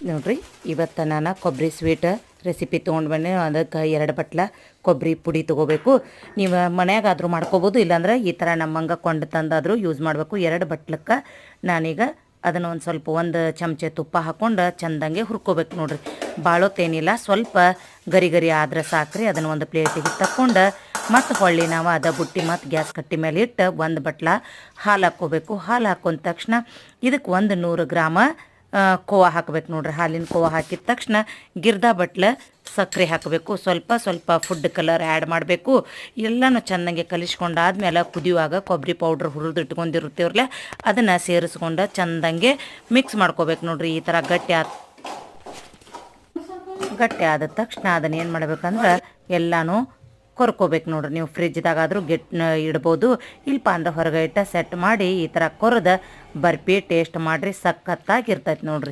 ನೋಡಿರಿ ಇವತ್ತು ನಾನು ಕೊಬ್ಬರಿ ಸ್ವೀಟ್ ರೆಸಿಪಿ ತೊಗೊಂಡು ಬನ್ನಿ. ಅದಕ್ಕೆ 2 ಬಟ್ಲ ಕೊಬ್ಬರಿ ಪುಡಿ ತೊಗೋಬೇಕು. ನೀವು ಮನ್ಯಾಗಾದರೂ ಮಾಡ್ಕೋಬೋದು, ಇಲ್ಲಾಂದ್ರೆ ಈ ಥರ ನಮ್ಮಂಗೆ ಕೊಂಡು ತಂದಾದರೂ ಯೂಸ್ ಮಾಡಬೇಕು. 2 ಬಟ್ಲಕ್ಕೆ ನಾನೀಗ ಅದನ್ನು ಒಂದು ಸ್ವಲ್ಪ 1 ಚಮಚೆ ತುಪ್ಪ ಹಾಕ್ಕೊಂಡು ಚೆಂದಂಗೆ ಹುರ್ಕೋಬೇಕು ನೋಡಿರಿ. ಭಾಳೊತ್ತೇನಿಲ್ಲ, ಸ್ವಲ್ಪ ಗರಿ ಗರಿ ಆದ್ರೆ ಸಾಕ್ರಿ. ಅದನ್ನು ಒಂದು ಪ್ಲೇಟಿಗೆ ತಕ್ಕೊಂಡು ಮತ್ತು ಹೊಳ್ಳಿ ನಾವು ಅದ ಬುಟ್ಟಿ ಮತ್ತು ಗ್ಯಾಸ್ ಕಟ್ಟಿ ಮೇಲೆ ಇಟ್ಟು 1 ಬಟ್ಲ ಹಾಲು ಹಾಕ್ಕೋಬೇಕು. ಹಾಲು ಹಾಕೊಂಡ ತಕ್ಷಣ ಇದಕ್ಕೆ 100 ಗ್ರಾಮ ಕೋವಾ ಹಾಕಬೇಕು ನೋಡ್ರಿ. ಹಾಲಿನ ಕೋವಾ ಹಾಕಿದ ತಕ್ಷಣ ಗಿರ್ದ ಬಟ್ಲೆ ಸಕ್ಕರೆ ಹಾಕಬೇಕು. ಸ್ವಲ್ಪ ಸ್ವಲ್ಪ ಫುಡ್ ಕಲರ್ ಆ್ಯಡ್ ಮಾಡಬೇಕು. ಎಲ್ಲನೂ ಚೆನ್ನಾಗಿ ಕಲಿಸ್ಕೊಂಡಾದ್ಮೇಲೆ ಕುದಿಯುವಾಗ ಕೊಬ್ಬರಿ ಪೌಡ್ರ್ ಹುರಿದು ಇಟ್ಕೊಂಡಿರ್ತೀವ್ರಲ್ಲ ಅದನ್ನು ಸೇರಿಸ್ಕೊಂಡು ಚೆಂದಂಗೆ ಮಿಕ್ಸ್ ಮಾಡ್ಕೋಬೇಕು ನೋಡ್ರಿ. ಈ ಥರ ಗಟ್ಟಿ ಆದ ತಕ್ಷಣ ಅದನ್ನು ಏನು ಮಾಡ್ಬೇಕಂದ್ರೆ ಎಲ್ಲನೂ ಕೊರ್ಕೋಬೇಕು ನೋಡ್ರಿ. ನೀವು ಫ್ರಿಜ್ದಾಗಾದರೂ ಇಡ್ಬೋದು, ಇಲ್ಪ ಅಂದ್ರೆ ಹೊರಗೆ ಇಟ್ಟು ಸೆಟ್ ಮಾಡಿ ಈ ಥರ ಕೊರೆದು ಬರ್ಫಿ ಟೇಸ್ಟ್ ಮಾಡಿರಿ, ಸಖತ್ತಾಗಿರ್ತೈತೆ ನೋಡ್ರಿ.